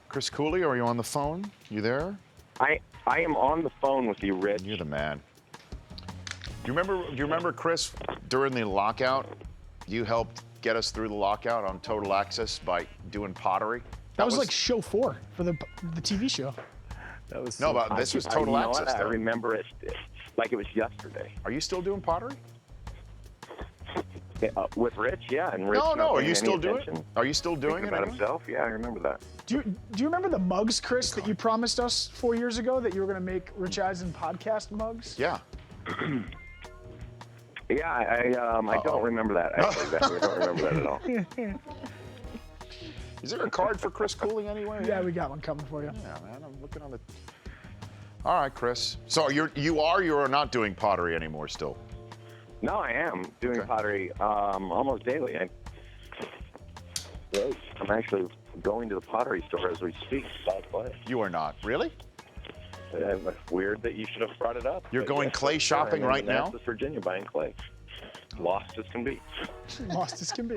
Chris Cooley, are you on the phone? You there? I am on the phone with you, Rich. You're the man. Do you remember, Chris, during the lockout, you helped get us through the lockout on Total Access by doing pottery? That was like show 4 for the TV show. That was no, but this was Total Access. I remember it like it was yesterday. Are you still doing pottery? With Rich, yeah, and Rich. No. Are you still doing it? Are you still doing it? About himself? Yeah, I remember that. Do you remember the mugs, Chris, that you promised us 4 years ago that you were going to make Rich Eisen podcast mugs? Yeah. Yeah, I don't remember that. Actually, I don't remember that at all. Is there a card for Chris Cooley anywhere? Yeah, we got one coming for you. Yeah, man, I'm looking on the. All right, Chris. So you are not doing pottery anymore still? No, I am doing pottery almost daily. I'm actually going to the pottery store as we speak. You are not, really? It's weird that you should have brought it up. You're going clay shopping right now? I'm in Virginia buying clay. Lost as can be. Lost as can be.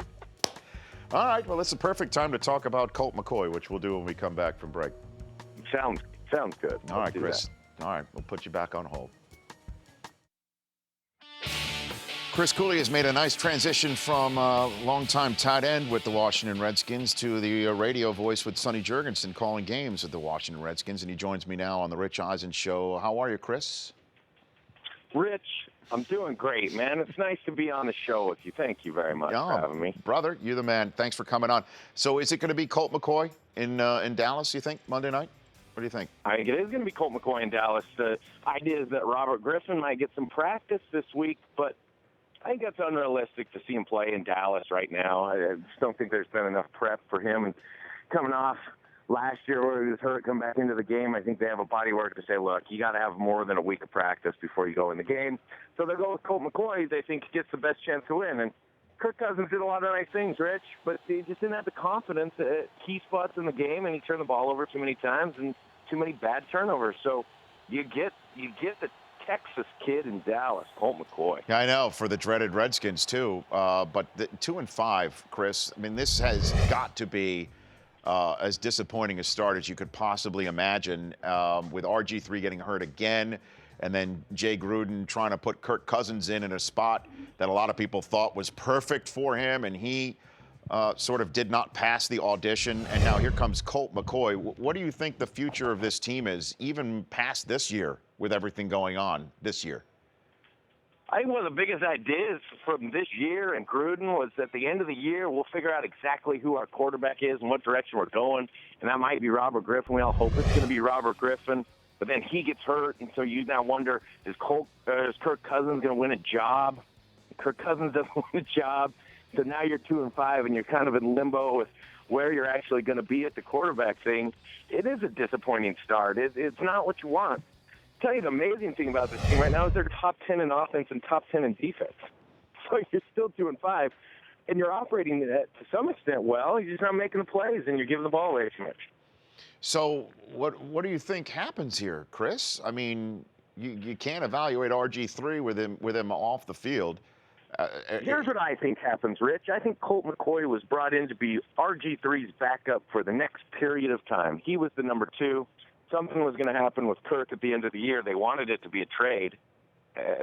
All right, well, it's the perfect time to talk about Colt McCoy, which we'll do when we come back from break. Sounds good. All right, Chris. All right, we'll put you back on hold. Chris Cooley has made a nice transition from longtime tight end with the Washington Redskins to the radio voice with Sonny Jurgensen calling games with the Washington Redskins, and he joins me now on the Rich Eisen Show. How are you, Chris? Rich, I'm doing great, man. It's nice to be on the show with you. Thank you very much for having me. Brother, you're the man. Thanks for coming on. So is it going to be Colt McCoy in Dallas, you think, Monday night? What do you think? I think it is going to be Colt McCoy in Dallas. The idea is that Robert Griffin might get some practice this week, but I think that's unrealistic to see him play in Dallas right now. I just don't think there's been enough prep for him. And coming off last year where he was hurt, come back into the game, I think they have a body work to say, look, you got to have more than a week of practice before you go in the game. So they're going with Colt McCoy. They think he gets the best chance to win. And Kirk Cousins did a lot of nice things, Rich, but he just didn't have the confidence at key spots in the game, and he turned the ball over too many times and too many bad turnovers. So you get the Texas kid in Dallas, Colt McCoy. Yeah, I know, for the dreaded Redskins, too. But the 2-5, Chris, I mean, this has got to be as disappointing a start as you could possibly imagine, with RG3 getting hurt again, and then Jay Gruden trying to put Kirk Cousins in a spot that a lot of people thought was perfect for him, and he sort of did not pass the audition. And now here comes Colt McCoy. What do you think the future of this team is, even past this year, with everything going on this year? I think one of the biggest ideas from this year and Gruden was at the end of the year, we'll figure out exactly who our quarterback is and what direction we're going. And that might be Robert Griffin. We all hope it's going to be Robert Griffin. But then he gets hurt, and so you now wonder, is Kirk Cousins going to win a job? Kirk Cousins doesn't win a job. So now you're 2-5, and you're kind of in limbo with where you're actually going to be at the quarterback thing. It is a disappointing start. It's not what you want. I'll tell you the amazing thing about this team right now is they're top 10 in offense and top 10 in defense. So you're still 2-5, and you're operating to some extent well. You're just not making the plays, and you're giving the ball away too much. So what do you think happens here, Chris? I mean, you can't evaluate RG3 with him off the field. Here's what I think happens, Rich. I think Colt McCoy was brought in to be RG3's backup for the next period of time. He was the number 2. Something was going to happen with Kirk at the end of the year. They wanted it to be a trade,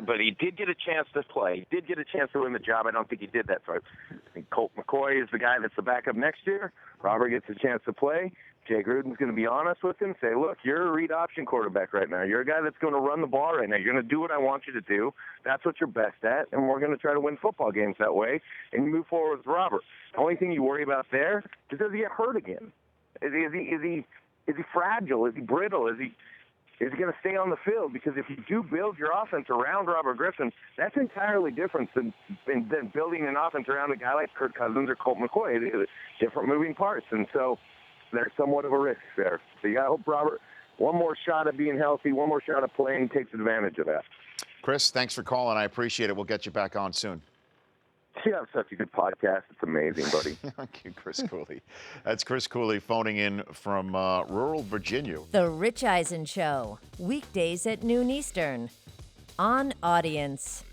but he did get a chance to play. He did get a chance to win the job. I don't think he did that. So I think Colt McCoy is the guy that's the backup next year. Robert gets a chance to play. Jay Gruden's going to be honest with him, say, look, you're a read option quarterback right now. You're a guy that's going to run the ball right now. You're going to do what I want you to do. That's what you're best at, and we're going to try to win football games that way, and you move forward with Robert. The only thing you worry about there is, does he get hurt again? Is he fragile? Is he brittle? Is he going to stay on the field? Because if you do build your offense around Robert Griffin, that's entirely different than building an offense around a guy like Kirk Cousins or Colt McCoy. Different moving parts, and so there's somewhat of a risk there. So you got to hope Robert, one more shot at being healthy, one more shot at playing, takes advantage of that. Chris, thanks for calling. I appreciate it. We'll get you back on soon. You have such a good podcast. It's amazing, buddy. Thank you, Chris Cooley. That's Chris Cooley phoning in from rural Virginia. The Rich Eisen Show, weekdays at noon Eastern, on Audience.